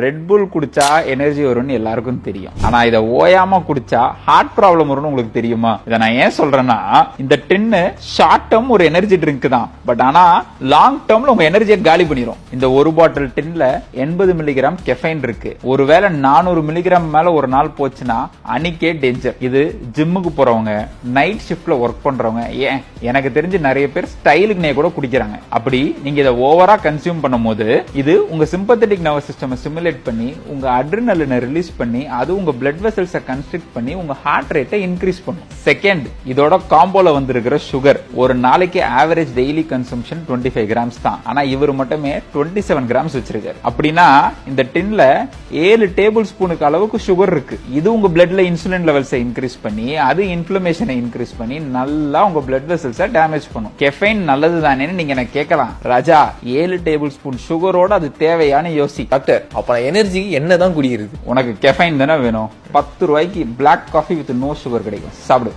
Red புல் குடிச்சா energy வரும்னு எல்லாருக்கும் தெரியும். ஆனா இத ஓயாம குடிச்சா ஹார்ட் ப்ராப்ளம் வரும்னு உங்களுக்கு தெரியுமா? இத நான் ஏன் சொல்றேன்னா, இந்த டின்னு ஷார்ட் டேர்ம் ஒரு எனர்ஜி ட்ரிங்க் தான், பட் ஆனா லாங் டேர்ம்ல உங்க எனர்ஜியை காலி பண்ணிரும். இந்த ஒரு பாட்டில் டின்ல 80 மில்லிகிராம் கெஃபைன் இருக்கு. ஒருவேளை 400 மில்லிகிராம் மேல ஒரு நாள் போச்சுன்னா அன்னைக்கே டேஞ்சர். இது ஜிம்முக்கு போறவங்க, நைட் ஷிப்ட்ல ஒர்க் பண்றவங்க, ஏன் எனக்கு தெரிஞ்சு நிறைய பேர் ஸ்டைலுக்குனே கூட குடிக்கிறாங்க. அப்படி நீங்க இதை ஓவரா கன்சியூம் பண்ணும்போது இது உங்க சிம்பத்தட்டிக் நர்வஸ் சிஸ்டம் ஸ்டிமுலேட் பண்ணி உங்க அட்ரினலினை ரிலீஸ் பண்ணி அது உங்க பிளட் வெசல்ஸை கன்ஸ்ட்ரிக்ட் பண்ணி உங்க ஹார்ட் ரேட்டை இன்க்ரீஸ் பண்ணும். செகண்ட், இதோட காம்போல வந்திருக்கிற சுகர் ஒரு நாளைக்கு ஆவரேஜ் டெய்லி கன்சம்ஷன் 25 கிராம்ஸ் தான். ஆனா இவர் மட்டுமே 27 கிராம்ஸ் வச்சிருக்காரு. அப்படின்னா இந்த டின்ல 7 டேபிள் ஸ்பூனுக்கு அளவுக்கு சுகர் இருக்கு. இது உங்க பிளட்ல இன்சுலின் லெவல்ஸை இன்க்ரீஸ் பண்ணி அது இன்ஃப்ளமேஷனை இன்க்ரீஸ் பண்ணி நல்லா உங்க பிளட் வெசல்ஸை டேமேஜ் பண்ணும். கெஃபைன் நல்லது தானே நீங்க எனக்கு கேட்கலாம். ராஜா, 7 டேபிள் ஸ்பூன் சுகரோட அது தேவையான யோசி. டாக்டர், அப்ப எனர்ஜி என்னதான் குடிக்கிறது? உனக்கு கெஃபைன் தானே வேணும்? 10 ரூபாய்க்கு black coffee with no sugar கிடைக்கும், சாப்பிடு.